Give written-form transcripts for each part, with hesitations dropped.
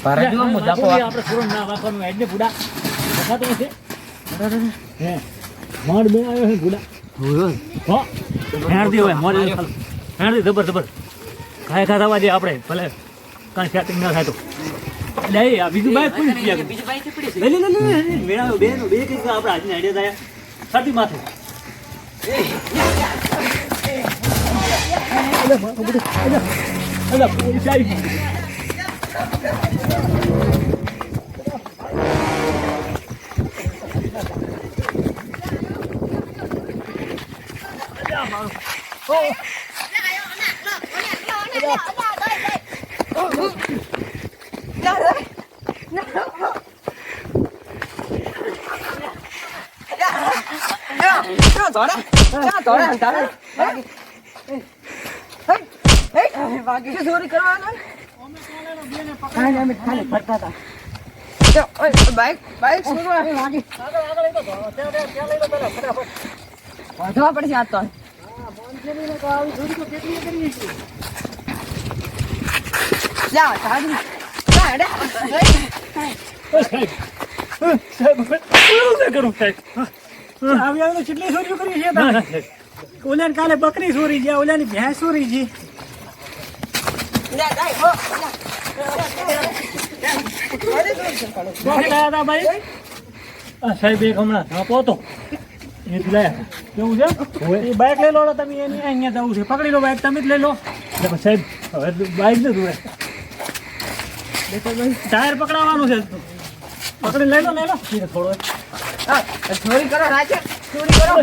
પારાજો મુદ્દા કો આપણે થોડો ના વાપરનું એડને બુડા દેખાતો છે હે મોડ બે આવ્યો છે બુડા હો હેરદી હોય મોડ હેરદી જબર જબર ખાય ખાવા દે આપણે ભલે કાંઈ સેટિંગ ના થાય તો લે આ બીજું બાઈક કોઈ બીજું બાઈક પડી છે લે મેળાયો બે નો બે કે આપણે આજને આઈડિયા થાય સાથી માથે અલા પોલીસ આવી ચોરી કરવાનો બાઈક વધવા પડશે આ તો કેટલી ચોરીઓ કરી છે ઓલા કાલે બકરી ચોરી છે ઓલાની ભેંસ ચોરી છે સાહેબ એક હમણાં ધાપો હતો એ લાયા કેવું છે એ બાઇક લઈ લો તમે એની અહીંયા જવું છે પકડી લો બાઇક તમે જ લઈ લો સાહેબ હવે બાઇક ને દૂરે ટાયર પકડાવવાનું છે પકડી લઈ લો થોડો ચોરી કરો રાજે ચોરી કરો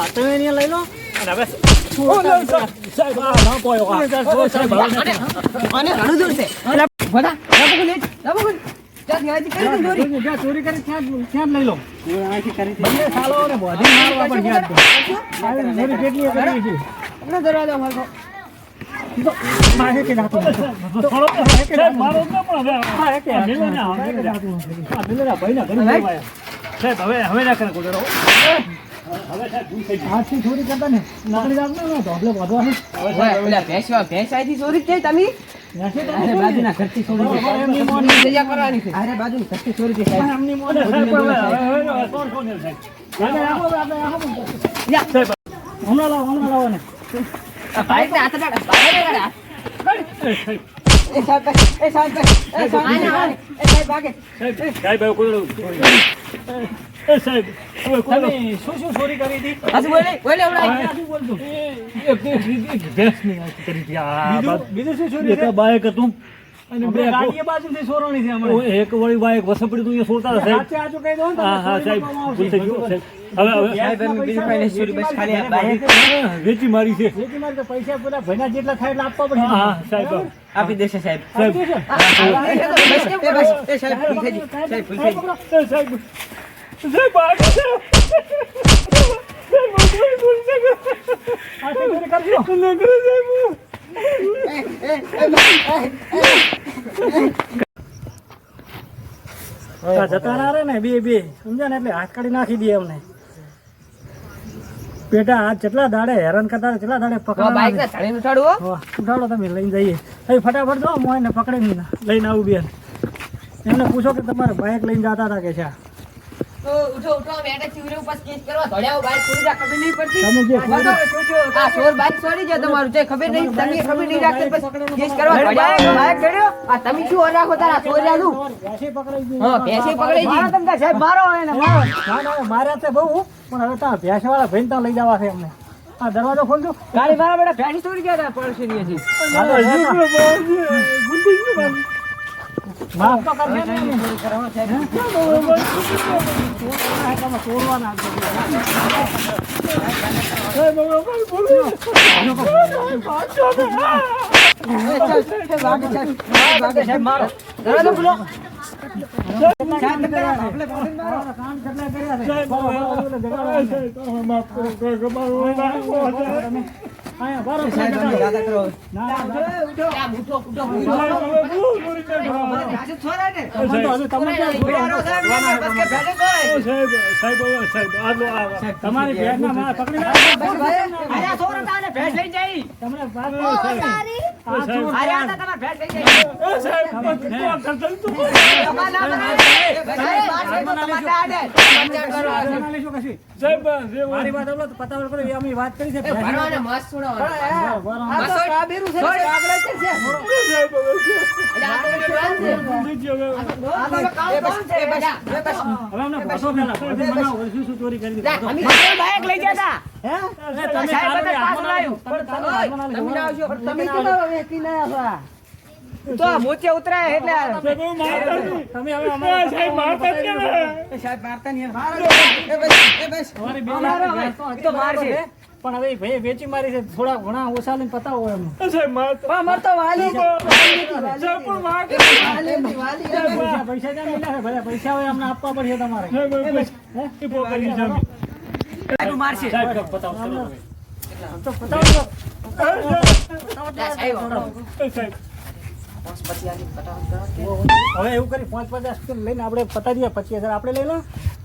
તમે અહીંયા લઈ લો અને હવે ચોરી કરી ત્યાં લઈ લો હવે ના કરે હાથથી ચોરી કરતા ને નકલી આપને ઢોકલે વધવાનું ભેંસ આઈથી ચોરી થઈ તમે બાજુના ઘરથી ચોરી સજા કરવાની છે અરે બાજુની ઘરથી ચોરી થઈ સાહેબ એમની મોને હમણાં લાવો ને બાઈક ને હાથ ડાળ સાહેબ શું ચોરી કરી હતી બીજું શું ચોરી બાઈક હતું અને બાજુથી ચોરવાની છે એક વળી બાઈક વસપડી તું છોડતા વેચી મારી છે પૈસા પેલા ભાઈના જેટલા થાય એટલે આપવા પડે સાહેબ આપી દેશે સાહેબ જતા ના રે ને બે સમજ્યા ને એટલે હાથ કાઢી નાખી દે અમને પેટા હાથ જેટલા દાડે હેરાન કરતા જેટલા દાડે ઉઠાડો તમે લઈને જઈએ ફટાફટ દો હું એને પકડીને લઈને આવું બેન એમને પૂછો કે તમારે બાઇક લઈને જતા હતા કે છે ઉઠો બેટા ચીવરે ઉપર કેસ કરવા ધોડ્યાઓ બાઈક ચોરી જા ખબર નહીં પડતી તમે જે આ ચોર બાઈક ચોરી જાય તમારું જે ખબર નહીં તમે ખબર નહીં રાખતી પછી કેસ કરવા ધોડ્યાઓ બાઈક ગડ્યો આ તમે શું ઓરાખો તારા ચોર્યાનું ભેંસે પકડાઈ ગઈ હા ભેંસે પકડાઈ ગઈ તમને સાહેબ મારો એને મારો માર્યા તે બહુ પણ હવે તા ભેંસે વાળા ભાઈને ત્યાં લઈ જવા છે અમને આ દરવાજો ખોલજો ગાડી મારા બેટા ભેંસ ચોરી ગયા હતા પડશે નહીં હજી માફ તો કરજે ને તોડવાના આયા બારો સાહેબ અમે દાદા કરો ના ઉઠો આમ ઉઠો ઉઠો રાજુ છોરા ને તમે તમારી ભેંસના માં પકડી લો. અરે છોરા તાને ભેંસ લઈ જાય તમને વાત અરે આ તમાર ભેંસ લઈ જાય મારી વાત આવડો તો પતાવડ કરો એ અમે વાત કરી છે ભણવાને મસ્ત છોડો હવે અમને બસો પેલા પછી બનાવો શું શું ચોરી કરી દીધી અમે બાઈક લઈ ગયા હતા તમે સાહેબ હાથમાં પાછળ લાવ્યો. તમે હાથમાં લાવ્યો. તમે કેવા વેકી ના તો મોચે ઉતરાય એટલે તમે હવે અમારા સાહેબ મારતા જ નહીં તમારી બેન તો મારશે. પણ હવે ભાઈ વેચી મારી છે થોડા ઘણા ઓછા લઈને પતાવો એમ પૈસા ક્યાં મળ્યા છે ભલે પૈસા હોય અમને આપવા પડશે તમારે મારશે પતાવો તો પતાવો હવે એવું કરી 5-50 લઈને આપણે પતાવી દઈએ 25,000 આપણે લઈ લો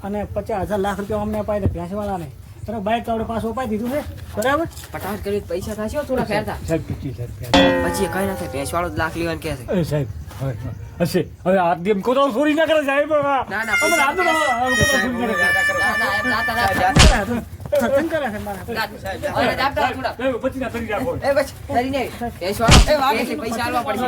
અને 50,000 લાખ રૂપિયા અમને અપાય દે ભેંસવાળાને બરાબર બાઇક તો આપણે પાછું અપાઈ દીધું છે બરાબર પટાટ કરી પૈસા થશે થોડા ફેરતા સાહેબ 25,000 પછી કઈ ના થાય ભેંસ વાળો જ લાખ લેવાનું કે છે સાહેબ હશે હવે આ ગેમ કોતો ચોરી ના કરે સાહેબ ના ના પૈસા ખતમ કરે છે મારા અરે દાબતા થોડા પછી ના કરી રાખો એ બસ કરી નહીં ભેંસ વાળો ભેંસને પૈસા આલવા પડશે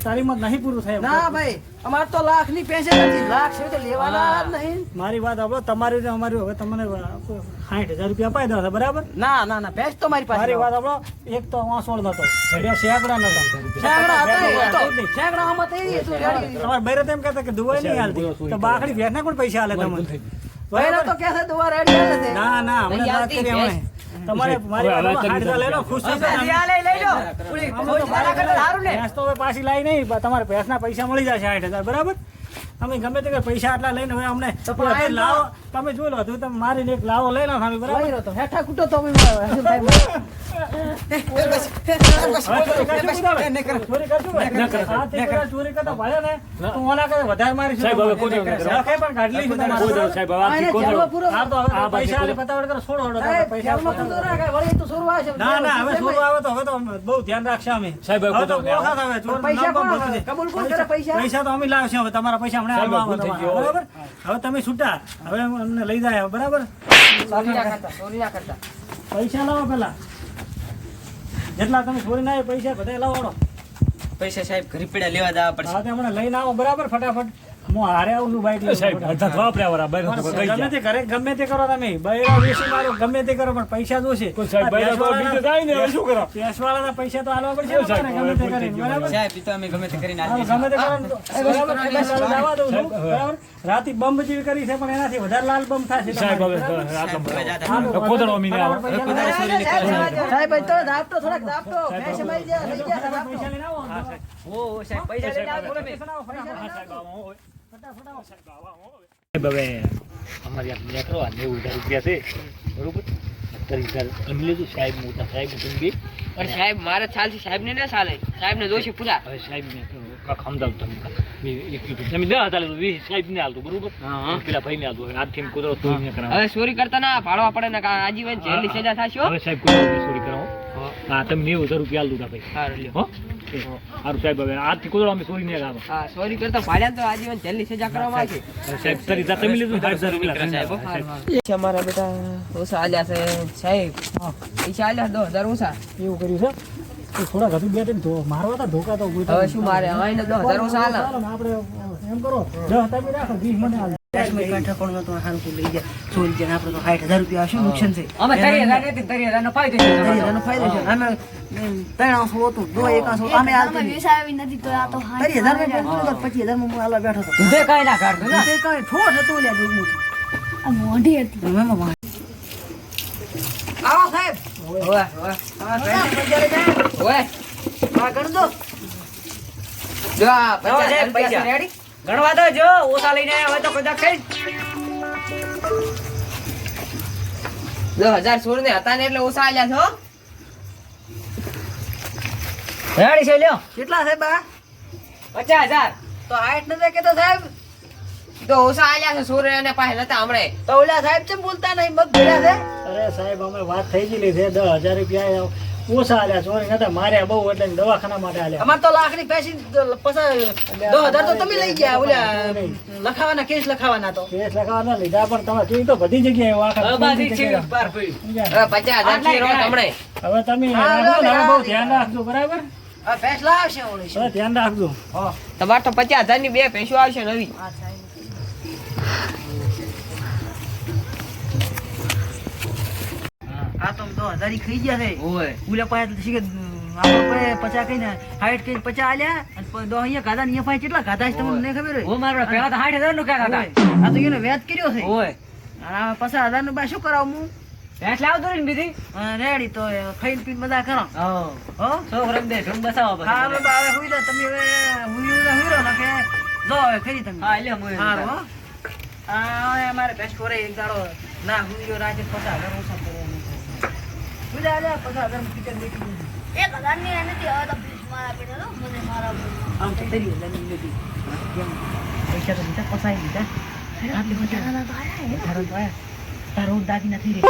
તારી મત નહીં પૂરું થાય ના ભાઈ અમાર તો લાખ ની પેન્શન નથી લાખ છે તો લેવાના જ નહીં મારી વાત આપો તમારી ને અમારી હવે તમને 60,000 રૂપિયા અપાઈ દો બરાબર ના ના ના ભેંસ તો મારી પાસે મારી વાત આપો એક તો વાંસોળ નતો સેકડા નતો શેકડા આમાં થઈ હતું તમારે બૈરે તેમ કહેતા કે દુવાઈ નહીં હાલતી તો બાકડી ભેંસના કોણ પૈસા હાલે તમને બૈરે તો કે છે દુવા રેડી હાલે છે ના ના અમે વાત કરી અમે તમારે મારી વાત 60,000 લઈ લો ખુશ થઈ જાવ લઈ લો પૂરી મારા કરતા સારું ને ભેંસ તો હવે પાછી લાવી નહીં તમારે ભેંસના પૈસા મળી જશે 60,000 બરાબર અમે ગમે તે પૈસા આટલા લઈને હવે અમને લાવો તમે જોઈ લો તમે મારીને એક લાવો લઈ લો ખાલી બરાબર તો હેઠા કૂટો તો અમે ચોરી કરતા ભાઈ ને તો ઓલા કરે વધારે મારી સાહેબ હવે કોઈ પણ ગાડલી છે તમારે સાહેબ આ પૈસા આલે પતાવડ કરો છોડો પૈસા ના ના હવે છોડો આવે તો હવે તો બહુ ધ્યાન રાખશે અમે સાહેબ હવે તો ઓળખા થાવે ચોર કબૂલ કોણ કરે પૈસા તો અમે લાવશે હવે તમારા પૈસા હમણાં આલવા બરાબર હવે તમે છૂટા હવે અમને લઈ જાય બરાબર ચોરી ના કરતા પૈસા લાવો પેલા જેટલા તમે ચોરી ના પૈસા બધા લાવો પૈસા સાહેબ ઘરે પડ્યા લેવા જવા પડશે હા હમણાં લઈને આવો બરાબર ફટાફટ હું હારે આવું બાઈક ગમે તે ઘરે ગમે તે કરો તમે બૈરા વેચી મારો ગમે તે કરો પણ પૈસા જોશે ભેંસવાળાના પૈસા તો આલવા પડશે ગમે તે કરીને બરાબર સાહેબ તો અમે ગમે તે કરીને ગમે તે કરો જવા દઉં છું બરાબર રાતે બંબ જેવી કરી છે પણ એનાથી વધારે લાલ બંબ થશે સાહેબ પૈસા લઈને આવો ઓ સાહેબ પૈસા લઈને આવો હવે અમારી આ મેકરો 90,000 રૂપિયા છે બરોબર 70,000 તમે લીધું સાહેબ મોટા સાહેબ તમે બી પણ સાહેબ મારે ચાલશે સાહેબ ને ના ચાલે સાહેબ ને જોશે પૂરા હવે સાહેબ ને સમજાવ તમે તમે 10,000 લીધું 20 સાહેબ ને હાલતું બરોબર પેલા ભાઈ ને હાલતું આજથી કુદરત ચોરી ન કરાવો હવે ચોરી કરતા ના ભાડવા પડે ને આજીવન જેલની સજા થશે હવે સાહેબ કુદરત ચોરી કરાવો હા તમે 90,000 રૂપિયા હાલતું ભાઈ સારું લ્યો હો સારું સાહેબ હવે આજથી કુદરત અમે ચોરી નહીં કરાવો હા ચોરી કરતા ભાડ્યા તો આજીવન જેલની સજા કરવામાં આવશે સાહેબ તરી તમે લીધું 60,000 રૂપિયા અમારા બેટા ઓછા આલ્યા છે સાહેબ પૈસા આલ્યા 10,000 ઓછા એવું કર્યું છે થોડા ઘટુ બે ત્રણ મારવા તા ધોકા તો હવે શું મારે હવે 10,000 ઓછા આલા આપણે એમ કરો 10 તમે રાખો 20 મને હાલ અમે 30,000 નથી 30,000 નો ફાયદો છે દૂધે કાંઈ ના કાઢતો ને આવો સાહેબ ઓય ઓય જો આ 50,000 રૂપિયા રેડી ગણવા દો જો ઓછા લઈને આવ્યા હોય તો કદાચ કઈ 10,000 સોર ને હતા ને એટલે ઓછા આલ્યા છો. રેડી છે લ્યો. કેટલા છે બા? 50,000 તો 60 નથી કેતો સાહેબ? તો ઓછા આલ્યા છે સોર અને પાસે નતા હમણે. તો ઓલા સાહેબ ચમ બોલતા નહીં, મગ ભેળા છે? અરે સાહેબ અમે વાત થઈ ગયેલી છે 10,000 રૂપિયા ઓછા આલ્યા ચોરી નતા માર્યા બહુ એટલે દવાખાના માટે આલ્યા. અમાર તો લાખની પૈસી પછી 10,000 તો તમે લઈ ગયા. ઓલા લખાવાના કેસ લખાવાના તો. કેસ લખાવાના લીધા પણ તમે જોઈ તો બધી જગ્યાએ આખા હવે બાજી છે પાર પડી. હવે 50,000 થી રોટ હમણે. હવે તમે હા, રાખો ને, હા, હવે બહુ ધ્યાન રાખજો બરાબર. આ ફેસલા આવશે ઓલી. હવે ધ્યાન રાખજો. તમારે તો 50,000 ની 2 પૈસો આવશે નવી. હા સાહેબ. આ તો 10,000 ખાઈ ગયા છે. ઓય ઓલા પાસે તો શીખે આપણે 50 કહીને 60 કહીને 50 આલ્યા અને 10 અહીંયા ગાધા ને અહીંયા પાસે કેટલા ગાધા છે તમને નહીં ખબર હોય? ઓ મારા પેલા તો 60,000 નું કહેતા હતા. આ તો એનો વ્યાજ કર્યો છે. ઓય આ 50,000 નું બા શું કરાવું હું? ભેંસ લાવ દો ને બીજી. રેડી તો ખાઈને પીને બધા કરો. હો છોકરાને દે ઢૂંઢ બસાવો પછી. હા હવે બા હવે હુઈ જાઓ તમે. હવે હુઈ રહ્યો ને કે જો હવે ખરી તમે. હા લ્યો હું હારું હો. આ હવે અમારે ભેંસ ખોરે એક દાડો ના હુઈ રહ્યો રાતે 50,000 ઓછા કરવાનું. હુઈ જા જા 50,000 માં ટિકિટ દેખી લીધી. આમ તો તરી લઈ લીધી. કેમ પૈસા તો દીધા પસાઈ દીધા. આટલી મજા તારો દાગીના થઈ રહી.